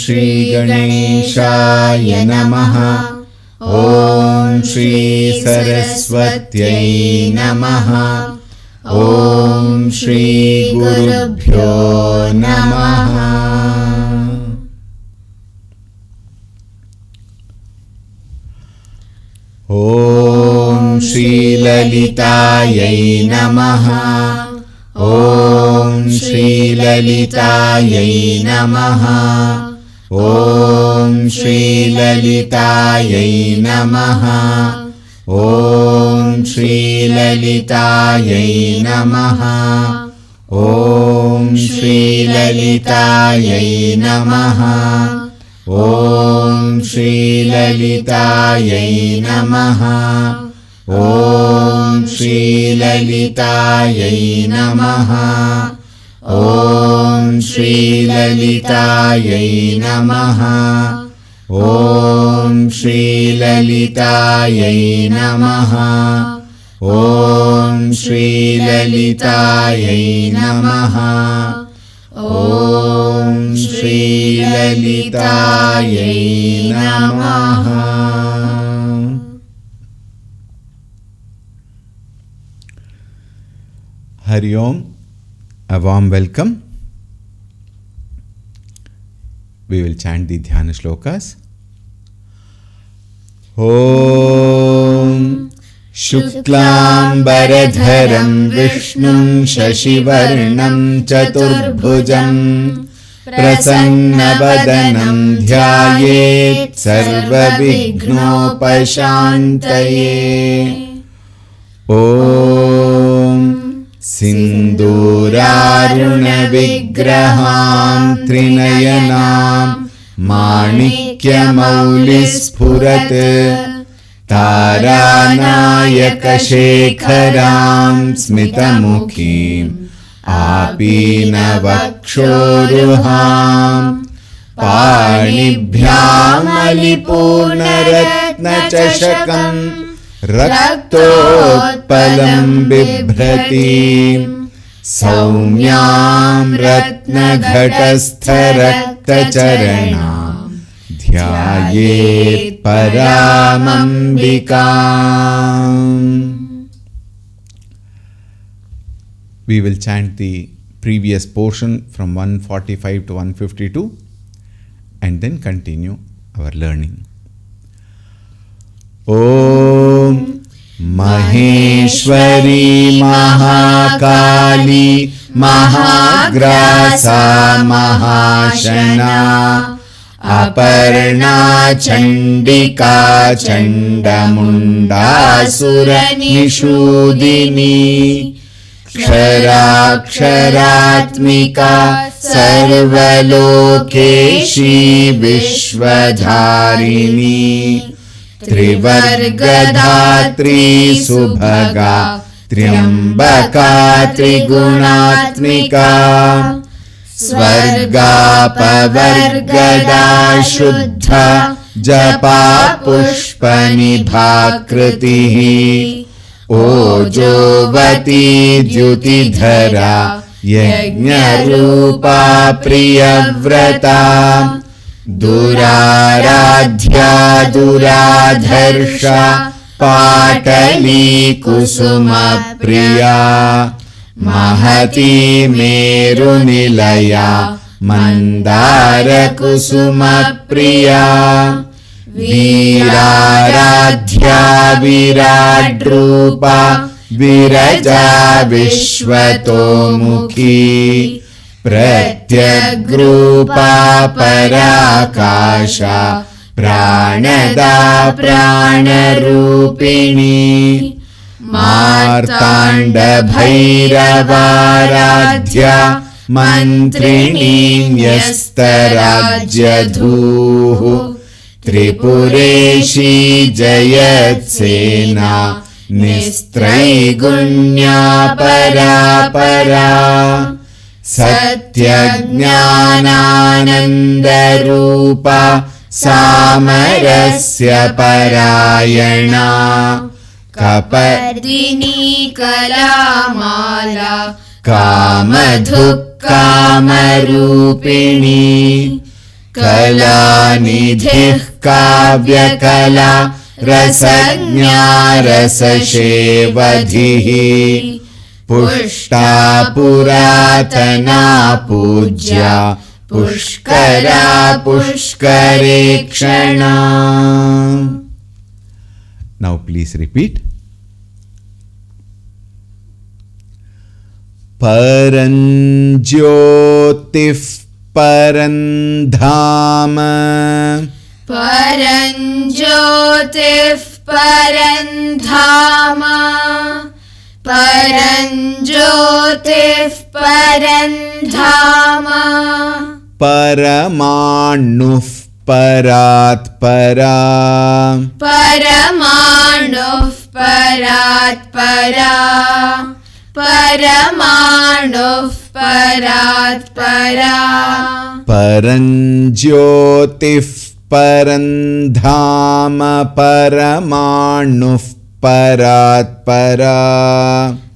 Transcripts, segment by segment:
श्री गणेशाय नमः। ॐ श्री सरस्वत्यै नमः। ॐ श्री गुरुभ्यो नमः। ॐ श्री ललितायै नमः। ॐ श्री ललितायै नमः। ॐ श्री ललितायै नमः। ॐ श्री ललितायै नमः। ॐ श्री ललितायै नमः। ॐ श्री ललितायै नमः। ॐ श्री ललितायै नमः। ॐ श्री ललितायै नमः। ॐ श्री ललितायै नमः। ॐ श्री ललितायै नमः। ॐ श्री ललितायै नमः। Hari Om, a warm welcome. We will chant the Dhyana Shlokas. Om Shuklambaradharam Vishnum Shashivarnam Chaturbhujam Prasannavadanam Dhyayet Sarvavighnopashantaye. Om सिन्दूरारुणविग्रहां त्रिनयनां माणिक्यमौलिस्फुरत् तारानायकशेखरां स्मितमुखीम् आपीनवक्षोरुहां पाणिभ्यामलिपूर्णरत्नचषकम् रक्तोत्पलं बिभ्रतीं सौम्यां रत्नघटस्थरक्तचरणां ध्यायेत् परामम्बिकाम्. We will chant the previous portion from 145 to 152 and then continue our learning. ॐ महेश्वरी महाकाली महाग्रासा महाशना अपर्णा चण्डिका चण्डमुण्डासुरनिषूदिनी क्षराक्षरात्मिका सर्वलोकेशी विश्वधारिणी त्रिवर्गधात्री सुभगा त्र्यम्बका त्रिगुणात्मिका स्वर्गापवर्गदा शुद्धा जपा पुष्पनिभाकृतिः ओजोवती द्युतिधरा यज्ञरूपा प्रियव्रता दुराराध्या दुराधर्षा पाटली कुसुमप्रिया महती मेरुनिलया मन्दारकुसुमप्रिया वीराराध्या विराड्रूपा विरजा विश्वतोमुखी प्रत्यग्रूपा पराकाशा प्राणदा प्राणरूपिणी मार्ताण्डभैरवाराध्या मन्त्रिणी न्यस्तराज्यधूः त्रिपुरेशी जयत्सेना निस्त्रैगुण्या परापरा सत्यज्ञानानन्दरूपा सामरस्य परायणा कपर्दिनी कलामाला कामधुक्कामरूपिणी कलानिधिः काव्यकला रसज्ञा रससेवधिः पुष्टा पुरातना पूज्या पुष्करा पुष्करेक्षणा. Now please repeat. परञ्ज्योतिः परन्धाम परञ्ज्योतिः परन्धाम परञ्ज्योतिः परन्धाम परमाणुः परात् परा परमाणुः परात् परा परमाणुः परात् परा परञ्ज्योतिः परन्धाम परमाणुः परात् परा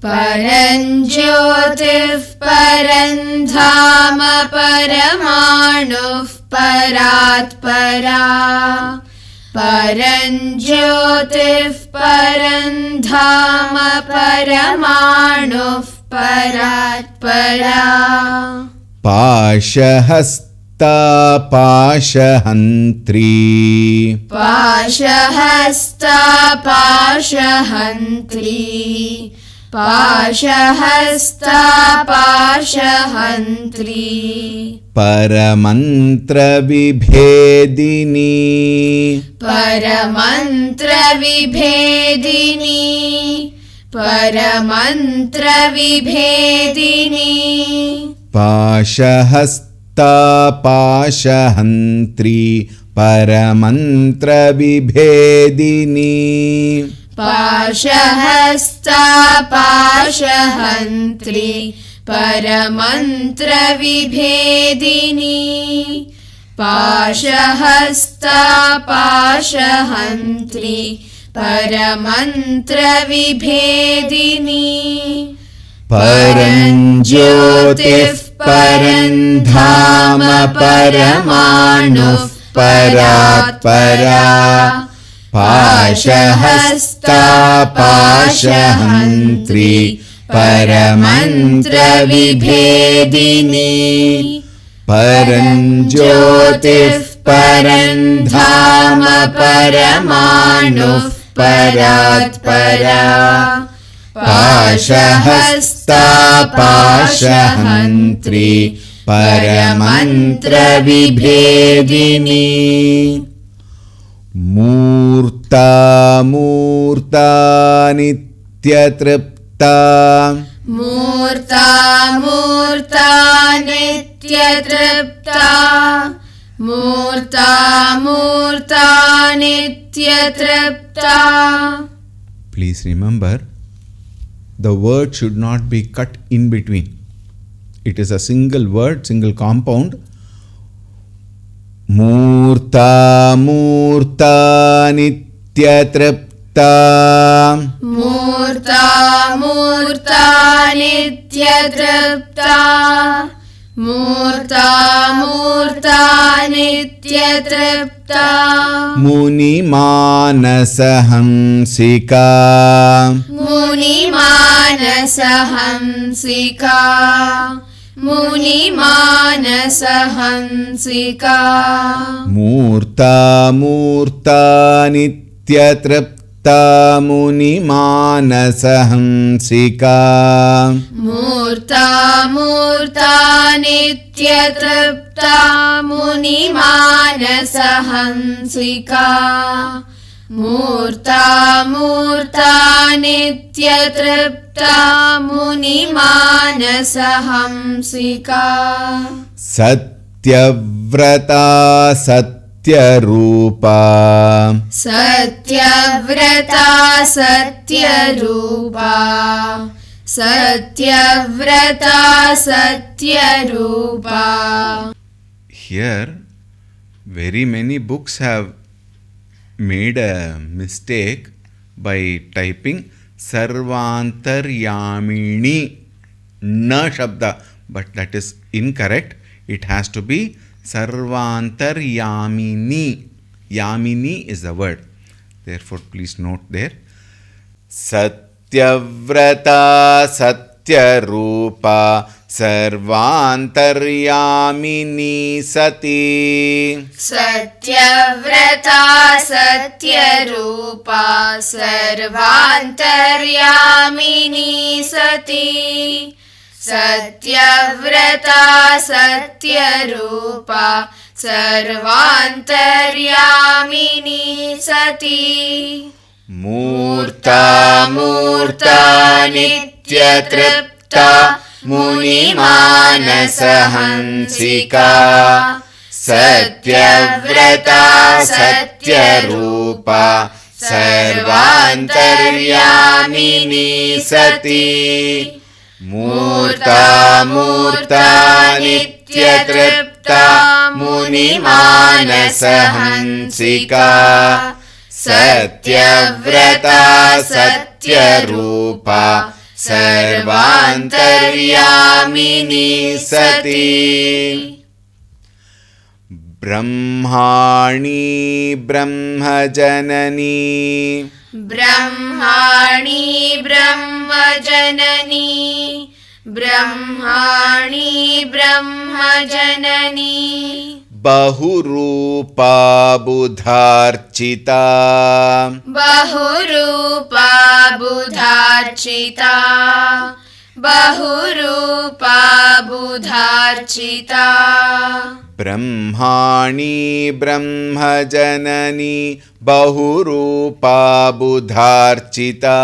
परञ्ज्योतिः परन्धाम परमाणुः परात् परा परञ्ज्योतिः परन्धाम परमाणुः परात् परा पाशहस्ता पाशहन्त्री पाशहस्ता पाशहन्त्री पाशहस्ता पाशहन्त्री परमन्त्रविभेदिनी परमन्त्रविभेदिनी परमन्त्रविभेदिनी पाशहस्ता पाशहन्त्री परमन्त्रविभेदिनी पाशहस्ता पाशहन्त्री परमन्त्रविभेदिनी पाशहस्ता पाशहन्त्री परमन्त्रविभेदिनी परञ्ज्योतिः परन्धाम परमाणुः परात् परा पाशहस्ता पाशहन्त्री परमन्त्रविभेदिनी परञ्ज्योतिः परन्धाम परमाणुः परात् परा पाशहस्ता पाशहन्त्री परमन्त्रविभेदिनी मूर्ता मूर्ता नित्यतृप्ता मूर्ता मूर्ता नित्यतृप्ता मूर्ता मूर्ता नित्यतृप्ता. Please remember, the word should not be cut in between. It is a single word, single compound. Murta Murta Nityatripta Murta Murta Nityatripta Murta Murta Nityatripta Muni Manasahamsika Muni Manasahamsika Muni Manasahamsika Murta Murta Nityatripta Muni Manasahamsika Murta Murta Nityatripta Muni Manasahamsika Murta Murta Nityatripta Muni Manasahamsika Satyavrata Satyarupa Satyavrata Satyarupa Satyavrata Satyarupa. Here, very many books have made a mistake by typing Sarvantaryamini na Shabda, but that is incorrect. It has to be Sarvantaryamini. Yamini is the word. Therefore, please note there. Satyavrata Satyarupa Sarvantaryamini Sati. Satyavrata Satyarupa Sarvantaryamini Sati. Satyavrata Satyarupa Sarvantaryamini Sati. Murta Murta Nityatripta Munimanasahansika. Satyavrata Satyarupa Sarvantaryamini Sati. Murta Murta Nityatripta Munimanasahansika. Satyavrata Satyarupa Sarvantaryamini Sati. Brahmani Brahmajanani. Brahmani Brahmajanani. Brahmani Brahmajanani. Bahurupa Budharchita. Bahurupa Budharchita. Bahurupa Budharchita. Brahmani Brahmajanani Bahurupa Budharchita.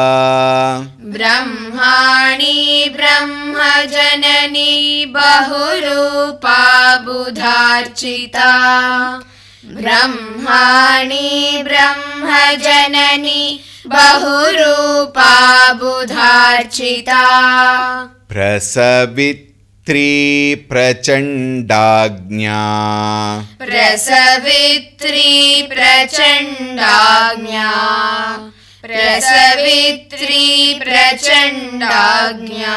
Brahmani Brahmajanani Bahurupa Budharchita. Brahmani Brahmajanani Bahurupa Budharchita. Prasavitri Prachandagnya. Prasavitri Prachandagnya. Prasavitri Prachandagnya.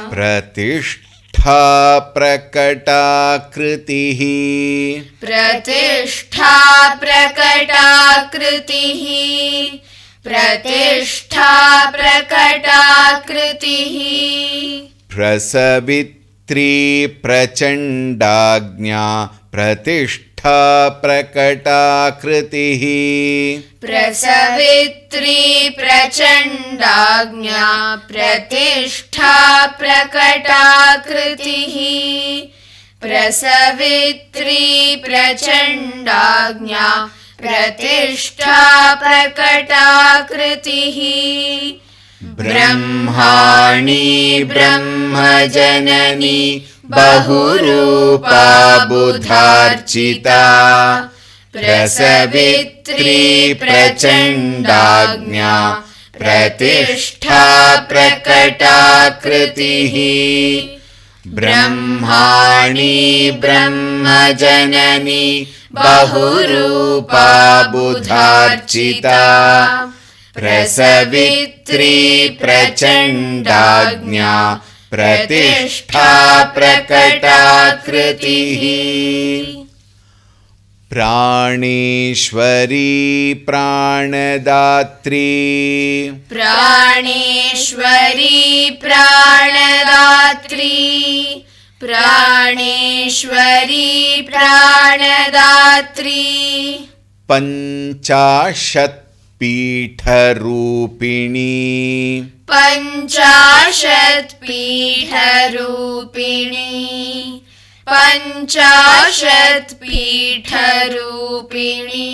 Pratishtha Prakatakritihi. Pratishtha Prakatakritihi. Pratishtha Prakatakritihi. Prasavitri Prachandagnya. Pratishtha Prakatakritihi. Prasavitri Prachandagnya. Pratishtha Prakatakritihi. Prasavitri Prachandagnya. Pratishtha Prakatakritihi. Brahmani Brahmajanani Bahurupa Budharchita. Prasavitri Prachandagnya. Pratishtha Prakatakritihi. Brahmani Brahmajanani Bahurupa Budharchita. Prasavitri Prachandagnya. Pratishtha Prakatakritihi. Praneshwari Pranadatri. Praneshwari Pranadatri. Praneshwari Pranadatri. Panchashat Pitharupini. Panchashat Pitharupini. Panchashat Pitharupini.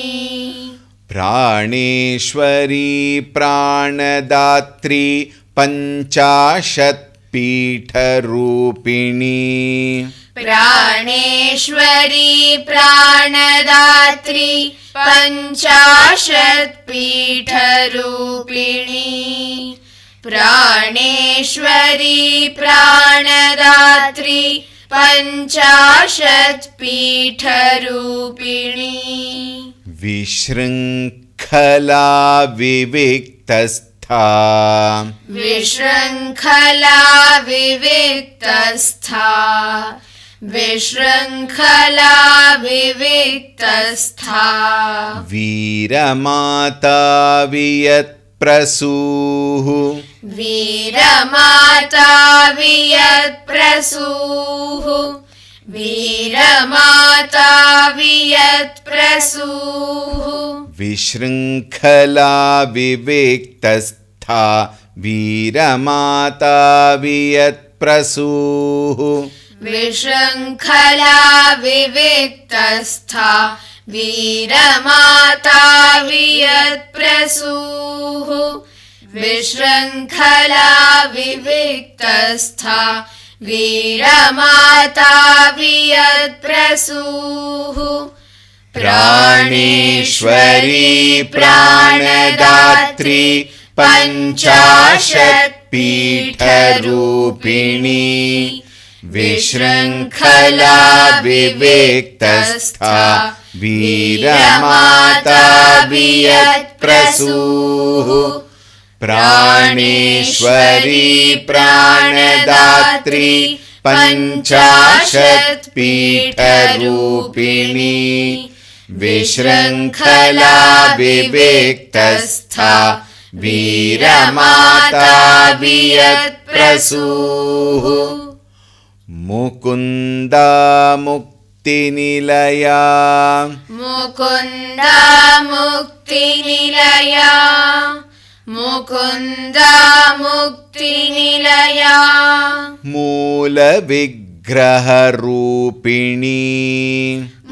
Praneshwari Pranadatri. Panchashat Pitharupini. Praneshwari Pranadatri. Panchashat Pitharupini. Praneshwari Pranadatri. Panchashat Pitharupini. Vishrinkhala Viviktastha. Vishrinkhala Viviktastha. विशृङ्खला विविक्तस्था Veermata वियत्प्रसूः Veermata वियत्प्रसूः Veermata वियत्प्रसूः विशृङ्खला विविक्तस्था Veermata वियत्प्रसूः विशृङ्खला विविक्तस्था Veermata वियत्प्रसूः विशृङ्खला विविक्तस्था Veermata वियत्प्रसूः प्राणेश्वरी प्राणदात्री पञ्चाशत्पीठरूपिणी विशृङ्खला विविक्तस्था Veermata वियत्प्रसूः प्राणेश्वरी प्राणदात्री पञ्चाशत्पीठरूपिणी विशृङ्खला विविक्तस्था Veermata वियत्प्रसूः Mukunda मुक्तिनिलया Mukunda मुक्तिनिलया Mukunda मुक्तिनिलया मूलविग्रहरूपिणी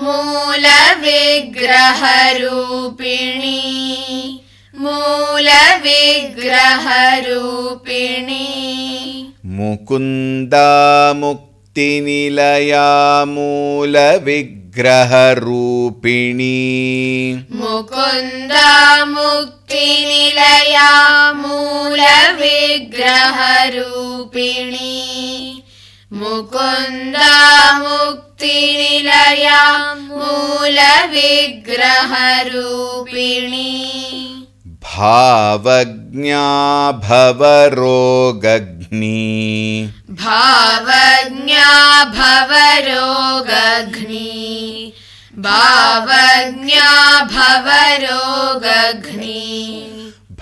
मूलविग्रहरूपिणी मूलविग्रहरूपिणी Mukunda मुक्तिनिलया मूलविग्रहरूपिणी Mukunda मुक्तिनिलया मूलविग्रहरूपिणी Mukunda मुक्तिनिलया मूलविग्रहरूपिणी भावज्ञा भवरोगग्नि भावज्ञा भवरोगघ्नि भावज्ञा भवरोगघ्नि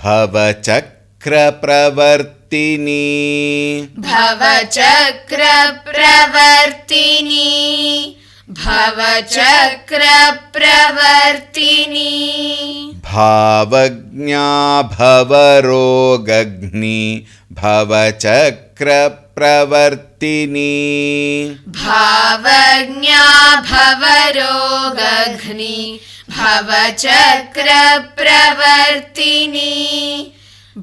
भवचक्रप्रवर्तिनी भवचक्रप्रवर्तिनी भवचक्रप्रवर्तिनी भावज्ञा भवरोगग्नि भवचक्रप्रवर्तिनी भावज्ञा भवरोगघ्नि भवचक्रप्रवर्तिनी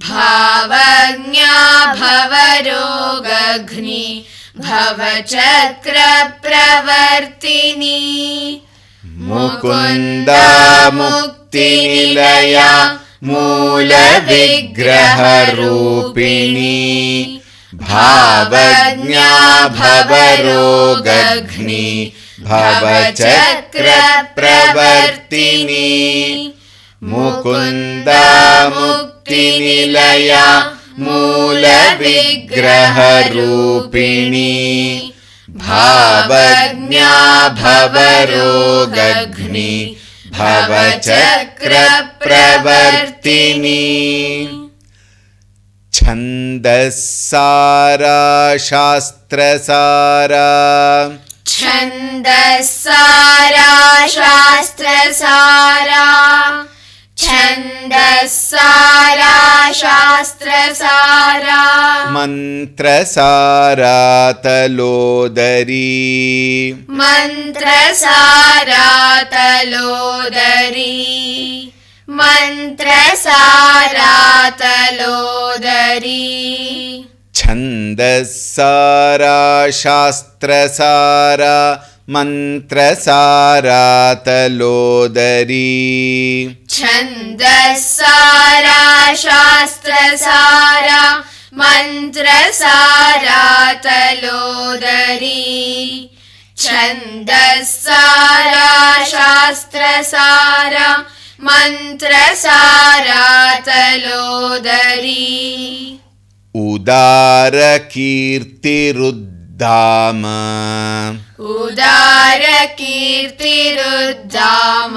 भावज्ञा भवरोगघ्नि भवचक्रप्रवर्तिनी Mukunda मुक्तिनिलया मूलविग्रहरूपिणी भावज्ञा भवरोगघ्नि भवचक्रप्रवर्तिनी Mukunda मुक्तिनिलया मूलविग्रहरूपिणी भावज्ञा भवरोगघ्नि भवचक्रप्रवर्तिनी छन्दस्सारा शास्त्रसारा छन्दस्सारा शास्त्रसारा छन्दस्सारा शास्त्रसारा मन्त्रसारा तलोदरी मन्त्रसारा तलोदरी मन्त्रसारा तलोदरी छन्दस्सारा शास्त्रसारा मन्त्रसारा तलोदरी छन्दस्सारा शास्त्रसारा मन्त्रसारा तलोदरी छन्दस्सारा शास्त्रसारा मन्त्रसारा तलोदरी उदारकीर्तिरुद्धारी उदारकीर्तिरुद्धाम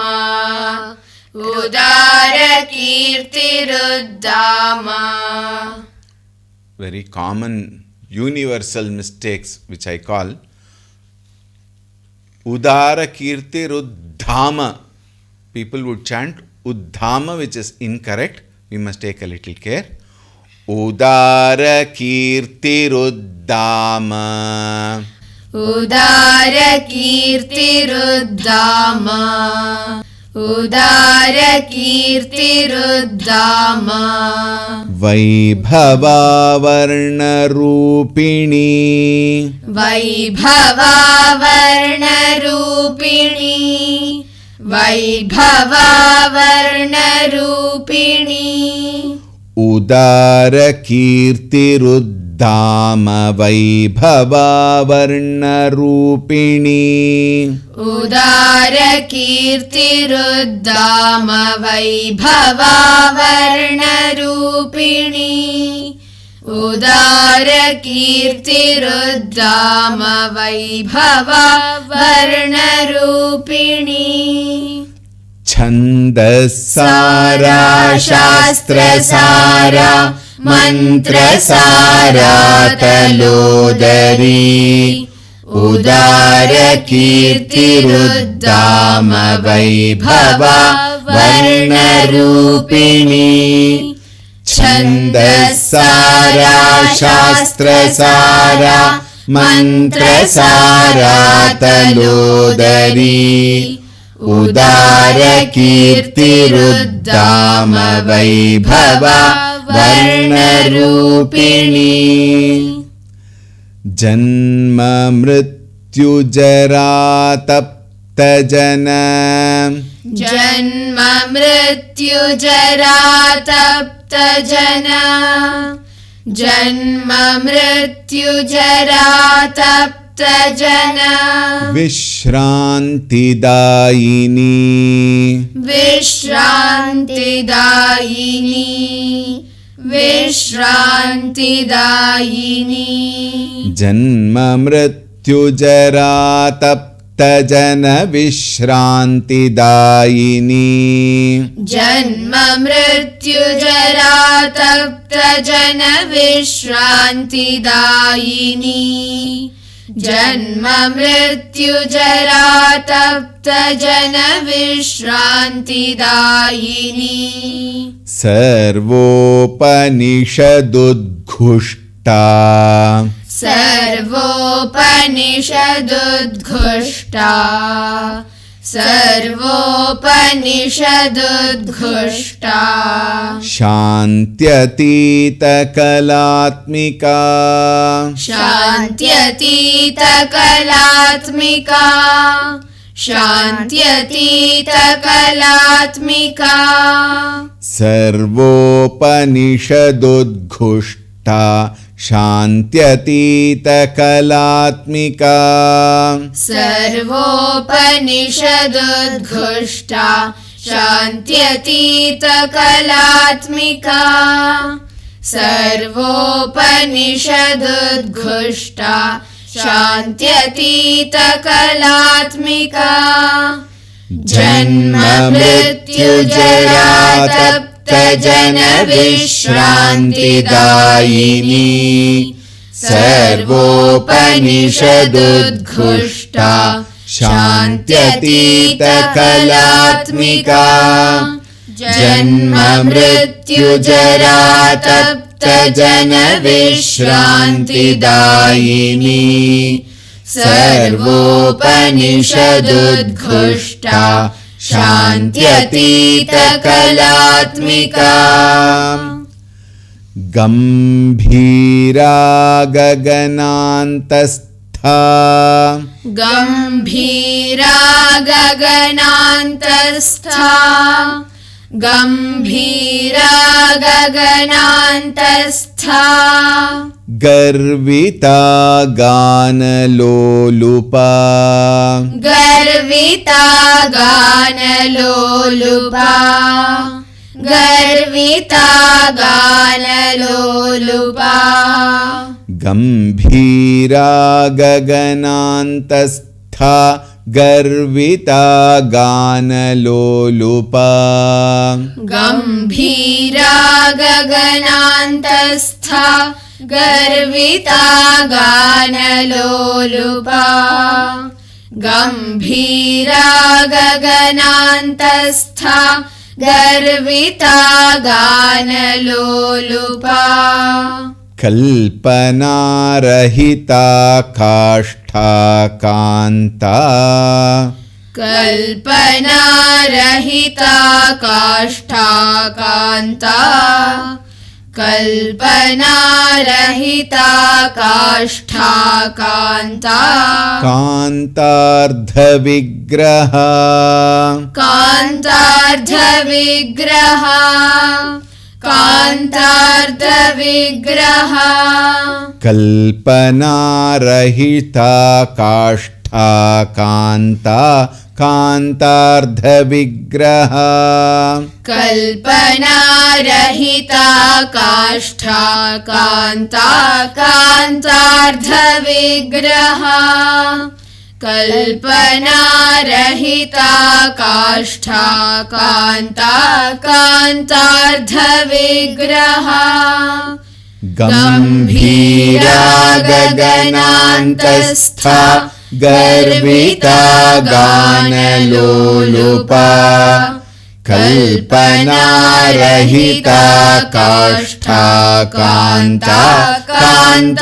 उदारकीर्तिरुद्धाम. Very common universal mistakes which I call Udarakirtiruddhama. People would chant Uddhama, which is incorrect. We must take a little care. Udarakirtiruddhama. Udarakirtiruddhama Udarakirtiruddhama. Vaibhavavarnarupini. Vaibhavavarnarupini Vaibhavavarnarupini. Udarakirtiruddhama Vaibhavavarnarupini. Udarakirtiruddhama Vaibhavavarnarupini. Udarakirtiruddhama Vaibhavavarnarupini. Chandasara Shastrasara Mantrasara Talodari. Udarakirtiruddhama Vaibhavavarnarupini. Chandasara Shastrasara Mantrasara Talodari. Udarakirtiruddhama Vaibhavavarnarupini. Janma mrityu jara tapta jana. Janma mrityu jara tapta jana. Janma mrityu jara tapta jana. Vishranti dayini. Vishranti dayini. Vishranti dayini. Janma mrityu jara tapta jana vishranti dayini. Janma mrityu jara tapta jana vishranti dayini. Janma mrityu jara tapta jana vishranti dayini. Sarvopanishadudghushta. Sarvopanishadudghushta. Sarvopanishadudghushta. Shantyatita kalatmika. Shantyatita kalatmika. Shantyatita kalatmika. Sarvopanishadudghushta. Shantyatita kalatmika. Sarvopanishadudghushta. Shantyatita kalatmika. Sarvopanishadudghushta. Shantyatita kalatmika. Janma mrityu jara tapta jana vishranti dayini. Sarvopanishadudghushta. Shantyatita kalatmika. Janma mrityu jara tapta jana vishranti dayini. Sarvopanishadudghushta. Shantyatita kalatmika. Gambhira gaganantastha. Gambhira gaganantastha. Gambhira gaganantastha. Garvita ganalolupa. Garvita ganalolupa. Garvita गानलोलुपा गम्भीरा गगनान्तस्था गर्विता गानलोलुपा गम्भीरा गगनान्तस्था गर्विता गानलोलुपा गम्भीरा गगनान्तस्था गर्विता गानलोलुपा कल्पनारहिता काष्ठा कान्ता कल्पनारहिता काष्ठा कान्ता कल्पनारहिता काष्ठा कान्ता कान्तार्धविग्रह कान्तार्धविग्रह कान्तार्धविग्रह कल्पनारहिता काष्ठा कान्ता कान्तार्धविग्रह कल्पनारहिता काष्ठा कान्ता कान्तार्धविग्रह कल्पनारहिता काष्ठा कान्ता कान्तार्धविग्रह गम्भीरा गगनान्तस्था गर्विता गानलोलुपा कल्पनारहिता काष्ठा कान्ता कान्तार्धविग्रह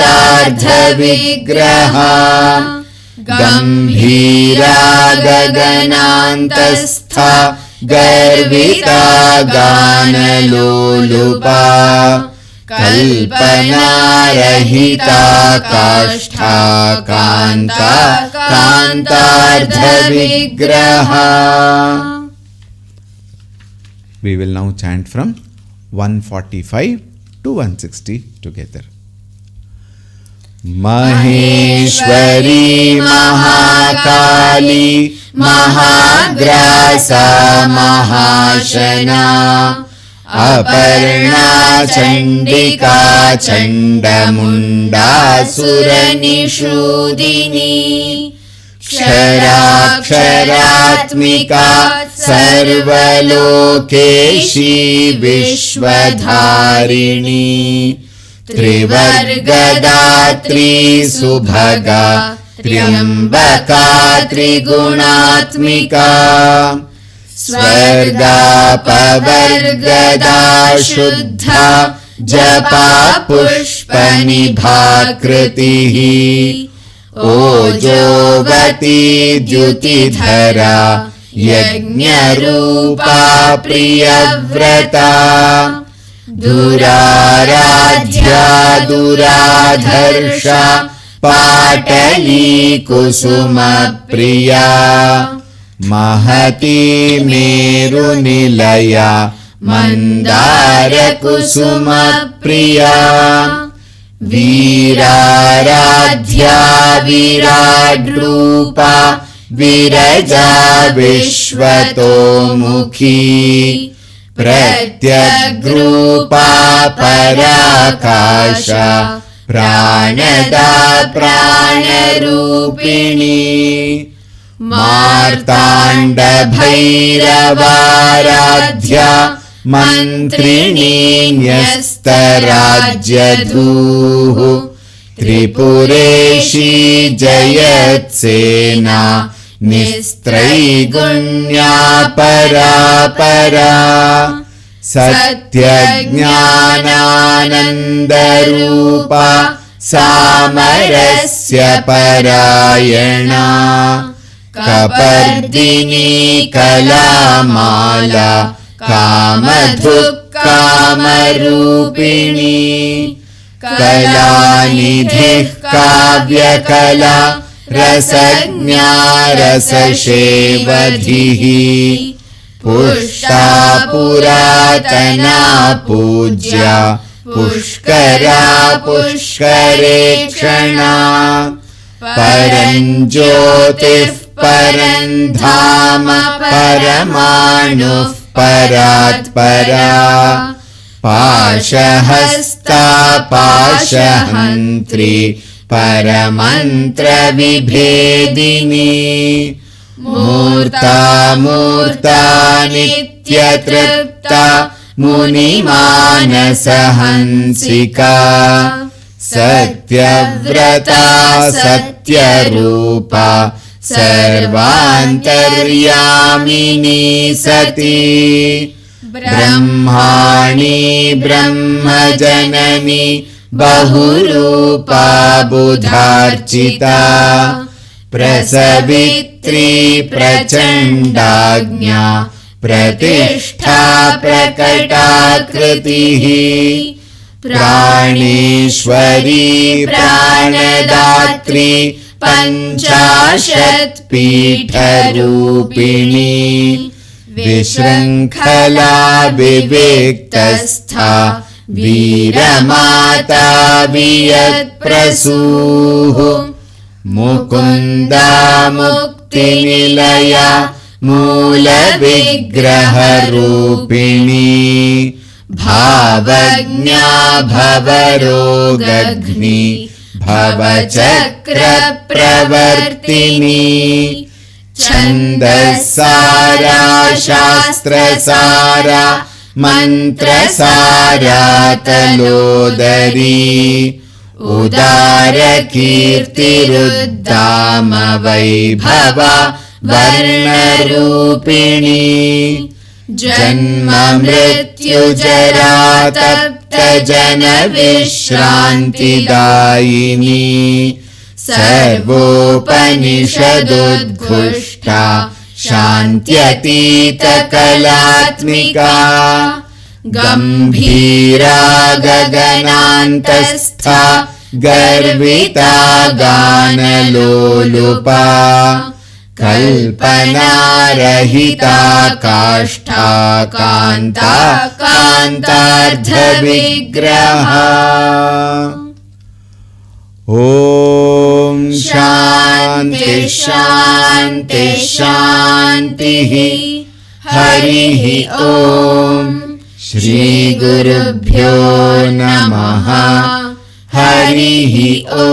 गम्भीरा गगनान्तस्था गर्विता गानलोलुपा कल्पनारहिता काष्ठा कान्ता कान्तार्धविग्रह. We will now chant from 145 to 160 together. महेश्वरी महाकाली महाग्रासा महाशना अपर्णा चण्डिका चण्डमुण्डा सुरनिषूदिनी क्षराक्षरात्मिका सर्वलोकेशी विश्वधारिणी त्रिवर्गदात्री सुभगा त्र्यम्बका त्रिगुणात्मिका स्वर्गापवर्गदा शुद्धा जपा पुष्पनिभाकृतिः ओजोवती द्युतिधरा यज्ञरूपा प्रियव्रता दुराराध्या दुराधर्षा पाटली कुसुमप्रिया महती मेरुनिलया मन्दारकुसुमप्रिया वीराराध्या विराड्रूपा विरजा विश्वतोमुखी प्रत्यग्रूपा पराकाशा प्राणदा प्राणरूपिणी मार्ताण्डभैरवाराध्या मन्त्रिणी न्यस्तराज्यधूः त्रिपुरेशी जयत्सेना निस्त्रैगुण्या परापरा सत्यज्ञानानन्दरूपा सामरस्य परायणा कपर्दिनी कलामाला कामधुक्कामरूपिणी कलानिधिः काव्यकला रसज्ञा रससेवधिः पुष्टा पुरातना पूज्या पुष्करा पुष्करेक्षणा परञ्ज्योतिः परन्धाम परमाणुः परात्परा पाशहस्ता पाशहन्त्री परमन्त्रविभेदिनी मूर्ता मूर्ता नित्यतृप्ता मुनिमानसहंसिका सत्यव्रता सत्यरूपा सर्वान्तर्यामिनी सती ब्रह्माणि ब्रह्मजननी बहुरूपा बुधार्चिता प्रसवित्री प्रचण्डाज्ञा प्रतिष्ठा प्रकटाकृतिः प्राणेश्वरी प्राणदात्री पञ्चाशत्पीठरूपिणी विशृङ्खला विविक्तस्था वीरमाता वियत्प्रसूः मुकुन्दा मुक्तिनिलया मूलविग्रहरूपिणी भावज्ञा भवरोगघ्नि भवचक्रप्रवर्तिनी छन्दसारा शास्त्रसारा मन्त्रसारा तलोदरी उदारकीर्तिरुद्दाम वैभवा वर्णरूपिणी जन्म मृत्युजरा तप्त जन विश्रान्तिदायिनी सर्वोपनिषदुद्घुष्टा शान्त्यतीत कलात्मिका गम्भीरा गगनान्तस्था गर्विता गानलोलुपा कल्पनारहिता काष्ठा कान्ता कान्तार्धविग्रहा ॐ शान्ति शान्ति शान्तिः हरिः ॐ श्रीगुरुभ्यो नमः हरिः ॐ